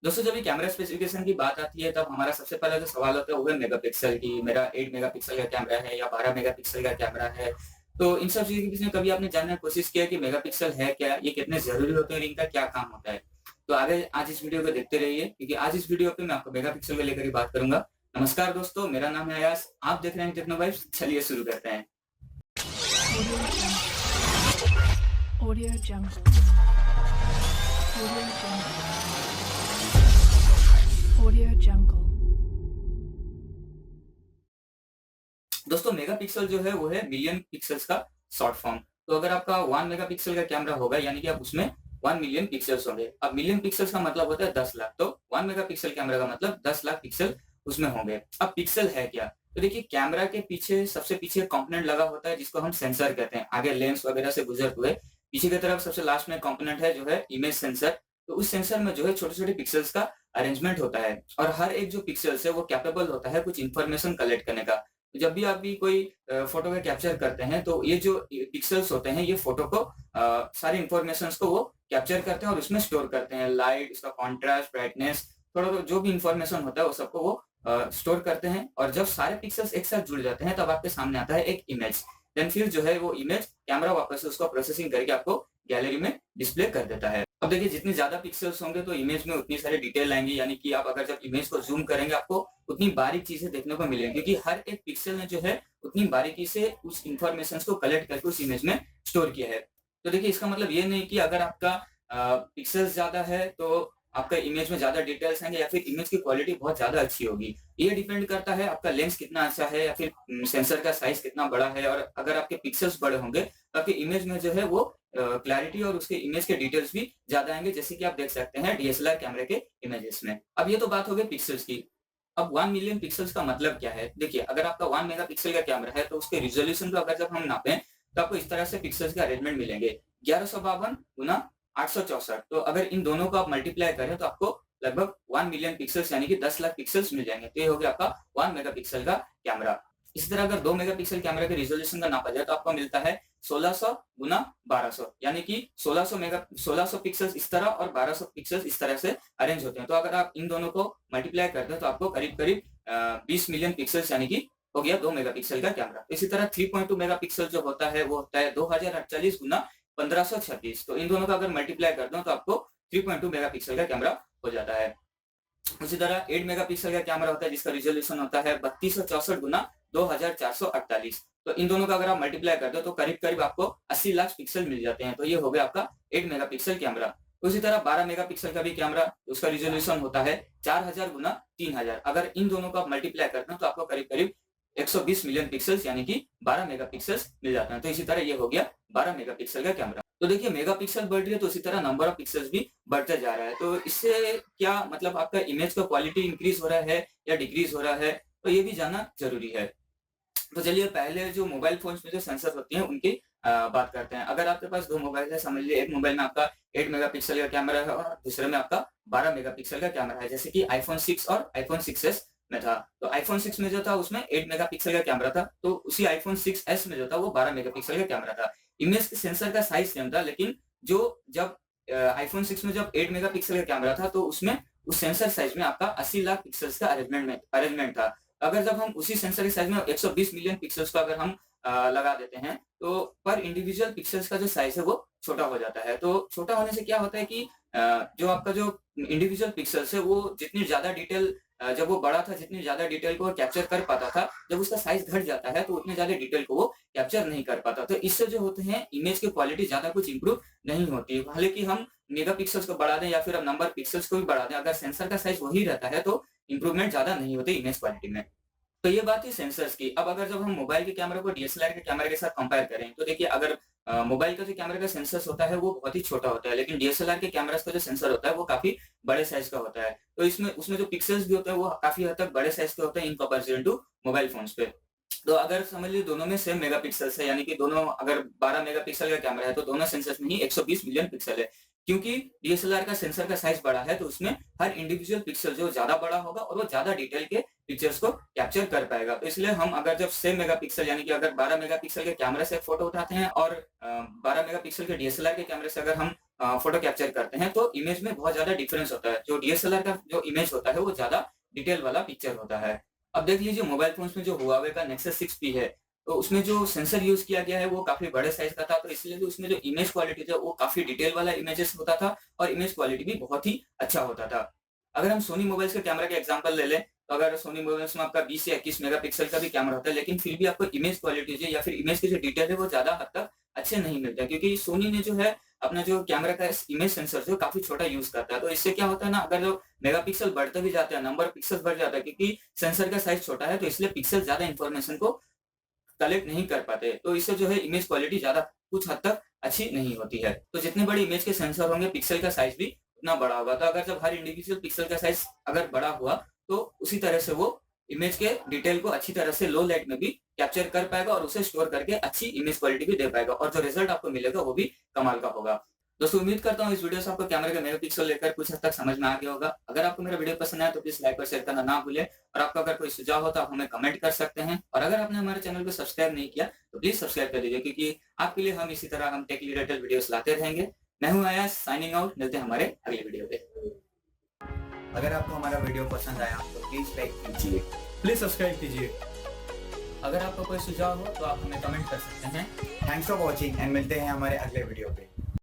दोस्तों जब भी कैमरा स्पेसिफिकेशन की बात आती है तब हमारा सबसे पहला जो सवाल होता है वो है मेगापिक्सल की मेरा 8 मेगापिक्सल का कैमरा है या 12 मेगापिक्सल का कैमरा है। तो इन सब चीज़ों के बीच में कभी आपने जानने की कोशिश किया कि मेगापिक्सल है क्या? ये कितने ज़रूरी होते हैं और इनका क्या काम होता है? तो आगे आज इस वीडियो को देखते रहिए क्योंकि आज इस वीडियो पे मैं आपको मेगापिक्सल को लेकर ही बात करूँगा। नमस्कार दोस्तों, मेरा नाम है अयास, आप देख रहे हैं टेक्नो वाइब्स। चलिए शुरू करते हैं। Audio Jungle. Audio Jungle. Audio Jungle. दोस्तों मेगापिक्सल जो है वो है मिलियन पिक्सेल्स का शॉर्ट फॉर्म। तो अगर आपका 1 मेगापिक्सल का कैमरा होगा यानी कि आप उसमें 1 मिलियन पिक्सेल्स होंगे। अब मिलियन पिक्सेल्स का मतलब होता है 10 लाख, तो 1 मेगापिक्सल कैमरा का मतलब 10 लाख पिक्सल उसमें होंगे। अब पिक्सल है क्या? तो देखिए कैमरा के पीछे सबसे पीछे कंपोनेंट लगा होता है जिसको हम सेंसर कहते हैं। आगे लेंस वगैरह से गुजरते हुए पीछे की तरफ सबसे लास्ट में कंपोनेंट है जो है इमेज सेंसर। तो उस सेंसर में जो है छोटे-छोटे पिक्सेल्स का अरेंजमेंट होता है और हर एक जो पिक्सेल्स है वो कैपेबल होता है कुछ इन्फॉर्मेशन कलेक्ट करने का। जब भी आप भी कोई फोटो का कैप्चर करते हैं तो ये जो पिक्सेल्स होते हैं ये फोटो को सारी इन्फॉर्मेशंस को वो कैप्चर करते हैं और उसमें स्टोर करते हैं। लाइट, उसका कॉन्ट्रास्ट, ब्राइटनेस, थोड़ा जो भी इन्फॉर्मेशन होता है वो सबको वो स्टोर करते हैं और जब सारे पिक्सेल्स एक साथ जुड़ जाते हैं तब आपके सामने आता है एक इमेज। देन फिर जो है वो इमेज कैमरा वापस से उसको प्रोसेसिंग करके आपको गैलरी में डिस्प्ले कर देता है। अब देखिए जितनी ज्यादा पिक्सेल्स होंगे तो इमेज में उतनी सारी डिटेल आएंगी, यानी कि आप अगर जब इमेज को जूम करेंगे आपको उतनी बारीक चीजें देखने को मिलेंगी क्योंकि हर एक पिक्सल ने जो है उतनी बारीकी से उस इंफॉर्मेशन को कलेक्ट करके उस इमेज में स्टोर किया है। तो देखिए इसका मतलब ये नहीं कि अगर आपका पिक्सल्स ज्यादा है तो आपका इमेज में ज्यादा डिटेल्स आएंगे या फिर इमेज की क्वालिटी बहुत ज्यादा अच्छी होगी। ये डिपेंड करता है आपका लेंस कितना अच्छा है या फिर सेंसर का साइज कितना बड़ा है, और अगर आपके पिक्सल्स बड़े होंगे तो आपके इमेज में जो है वो क्लैरिटी और उसके इमेज के डिटेल्स भी ज्यादा आएंगे, जैसे कि आप देख सकते हैं डीएसएलआर कैमरे के इमेजेस में। अब ये तो बात हो गई पिक्सल्स की। अब 1 मिलियन पिक्सेल्स का मतलब क्या है? देखिए अगर आपका 1 मेगापिक्सल का कैमरा है तो उसके रिज़ॉल्यूशन को अगर जब हम नापें तो आपको इस तरह से पिक्सेल्स के अरेंजमेंट मिलेंगे 1152 गुना 864। तो अगर इन दोनों को आप मल्टीप्लाई करें तो आपको लगभग 1 मिलियन पिक्सेल्स यानी कि 10 लाख पिक्सेल्स मिल जाएंगे। तो ये हो गया आपका 1 मेगापिक्सल का कैमरा। इसी तरह अगर 2 मेगापिक्सल कैमरा के रिज़ॉल्यूशन का नापा जाए तो आपको मिलता है 1600 गुना 1200, यानी कि 1600 पिक्सेल्स इस तरह और 1200 पिक्सेल्स इस तरह से अरेंज होते हैं। तो अगर आप इन दोनों को मल्टीप्लाई करते हैं तो आपको करीब-करीब 20 मिलियन पिक्सेल्स यानी कि हो गया 2 मेगापिक्सल का कैमरा। इसी तरह 3.2 मेगापिक्सल जो होता है वो होता है 2048 गुना 1536। तो इन दोनों का अगर मल्टीप्लाई करते हो तो आपको 3.2 मेगापिक्सल का कैमरा हो जाता है। उसी तरह 8 मेगापिक्सल का कैमरा होता है जिसका रिजोल्यूशन होता है 3264 गुना 2448। तो इन दोनों का अगर आप मल्टीप्लाई कर दो तो करीब-करीब आपको 80 लाख पिक्सल मिल जाते हैं। तो ये हो गया आपका 8 मेगापिक्सल कैमरा। उसी तरह 12 मेगापिक्सल का भी कैमरा, उसका रिजोल्यूशन होता है 4000 गुना 3000। अगर इन दोनों को आप मल्टीप्लाई करते हो तो आपको करीब-करीब 120 मिलियन पिक्सेल्स यानी कि 12 मेगापिक्सेल्स मिल जाते हैं। तो इसी तरह ये हो गया 12 मेगापिक्सल का कैमरा। तो देखिए मेगापिक्सल बढ़ रही है तो उसी तरह नंबर ऑफ पिक्सेल्स भी बढ़ता जा रहा है। तो इससे क्या मतलब आपका इमेज का क्वालिटी इंक्रीज हो रहा है या डिक्रीज हो रहा है, तो ये भी जानना जरूरी है। तो चलिए पहले जो मोबाइल फोन्स में जो सेंसर होती हैं उनकी बात करते हैं। अगर आपके पास 2 मोबाइल है, समझ लीजिए एक मोबाइल में आपका 8 मेगापिक्सल का कैमरा है और दूसरे में आपका 12 मेगापिक्सल का कैमरा है, जैसे कि आईफोन 6 और आईफोन 6s में था। तो आईफोन 6 में जो था उसमें 8 मेगापिक्सल का कैमरा था, तो उसी आईफोन 6s में जो था वो 12 मेगापिक्सल का कैमरा था। इमेज के सेंसर का साइज सेम था, लेकिन जो जब आईफोन 6 में जब 8 मेगापिक्सल का कैमरा था तो उसमें उस सेंसर साइज में आपका 80 लाख पिक्सेल्स का अरेंजमेंट था। अगर जब हम उसी सेंसर के साइज में 120 मिलियन पिक्सेल्स को अगर हम लगा देते हैं तो पर इंडिविजुअल पिक्सेल्स का जो साइज है वो छोटा हो जाता है। तो छोटा होने से क्या होता है कि जो आपका जो इंडिविजुअल पिक्सेल्स है वो जितनी ज्यादा डिटेल जब वो बड़ा था, जितनी ज्यादा डिटेल को कैप्चर कर पाता था, जब उसका साइज घट जाता है तो उतने ज्यादा डिटेल को वो कैप्चर नहीं कर पाता। तो इससे जो होते हैं इमेज की क्वालिटी ज्यादा कुछ इंप्रूव नहीं होती। हालांकि हम मेगापिक्सेल्स को बढ़ा दें या फिर हम नंबर पिक्सेल्स को भी बढ़ा दें, अगर सेंसर का साइज वही रहता है तो इंप्रूवमेंट ज्यादा नहीं होती इमेज क्वालिटी में। तो ये बात थी सेंसर्स की। अब अगर जब हम मोबाइल के कैमरे को डीएसएलआर के कैमरे के साथ कंपेयर करें तो देखिए अगर मोबाइल का जो कैमरे का सेंसर्स होता है वो बहुत ही छोटा होता है, लेकिन डीएसएलआर के कैमरास का जो सेंसर होता है वो काफी बड़े साइज का होता है। तो इसमें उसमें जो पिक्सेल्स भी होते हैं वो काफी हद तक बड़े साइज के होते हैं in comparison to mobile phones पे। तो अगर समझ लीजिए दोनों में सेम मेगापिक्सेल्स है, यानी कि दोनों अगर 12 मेगापिक्सल का कैमरा है तो दोनों सेंसर्स में ही 120 मिलियन पिक्सल है। क्योंकि डीएसएलआर का सेंसर का साइज बड़ा है तो उसमें हर इंडिविजुअल पिक्सल जो ज्यादा बड़ा होगा और वो ज्यादा डिटेल के पिक्चर्स को कैप्चर कर पाएगा। तो इसलिए हम अगर जब सेम मेगापिक्सल यानी कि अगर 12 मेगापिक्सल के कैमरे से फोटो उठाते हैं और 12 मेगापिक्सल के डीएसएलआर के कैमरे से अगर हम फोटो कैप्चर करते हैं तो इमेज में बहुत ज्यादा डिफरेंस होता है। जो डीएसएलआर का जो इमेज होता है वो ज्यादा डिटेल वाला पिक्चर होता है। अब देख लीजिए मोबाइल फोन्स में जो हुआवे का नेक्सस 6P है, तो उसमें जो सेंसर यूज किया गया है वो काफी बड़े साइज का था, तो इसलिए जो उसमें जो इमेज क्वालिटी था वो काफी डिटेल वाला इमेजेस होता था और इमेज क्वालिटी भी बहुत ही अच्छा होता था। अगर हम सोनी मोबाइल्स के कैमरा के एग्जांपल ले लें, तो अगर सोनी मोबाइल्स में आपका 20 से 21 मेगापिक्सल का भी कैमरा होता है, लेकिन फिर भी आपको इमेज क्वालिटी जो या फिर इमेज की जो डिटेल है वो ज्यादा हद तक अच्छे नहीं मिलते, क्योंकि सोनी ने जो है अपना जो कैमरा का इमेज सेंसर जो काफी छोटा यूज करता है। तो इससे क्या होता है ना, अगर जो मेगापिक्सल बढ़ते भी जाते हैं, नंबर ऑफ पिक्सल बढ़ जाता है, क्योंकि सेंसर का साइज छोटा है तो इसलिए पिक्सल ज्यादा इंफॉर्मेशन को कलेक्ट नहीं कर पाते, तो इससे जो है इमेज क्वालिटी ज्यादा कुछ हद तक अच्छी नहीं होती है। तो जितने बड़े इमेज के सेंसर होंगे पिक्सल का साइज भी उतना बड़ा होगा। तो अगर जब हर इंडिविजुअल पिक्सल का साइज अगर बड़ा हुआ तो उसी तरह से वो इमेज के डिटेल को अच्छी तरह से लो लाइट में भी कैप्चर कर पाएगा और उसे स्टोर करके अच्छी इमेज क्वालिटी भी दे पाएगा, और जो रिजल्ट आपको मिलेगा वो भी कमाल का होगा। दोस्तों उम्मीद करता हूँ इस वीडियो से आपको कैमरे का मेगापिक्सल लेकर कुछ हद तक समझ में आ गया होगा। अगर आपको मेरा वीडियो पसंद आया तो प्लीज लाइक और शेयर करना ना भूलें, और आपका अगर कोई सुझाव हो तो आप हमें कमेंट कर सकते हैं। और अगर आपने हमारे चैनल को सब्सक्राइब नहीं किया तो प्लीज सब्सक्राइब कर दीजिए, क्योंकि आपके लिए हम इसी तरह हम टेक रिलेटेड वीडियोस लाते रहेंगे। मैं हूं आयास, साइनिंग आउट। मिलते हैं हमारे अगले वीडियो पे। अगर आपको हमारा वीडियो पसंद आया तो प्लीज लाइक कीजिए, प्लीज सब्सक्राइब कीजिए। अगर आपका कोई सुझाव हो तो आप हमें कमेंट कर सकते हैं। थैंक्स फॉर वॉचिंग एंड मिलते हैं हमारे अगले वीडियो पे।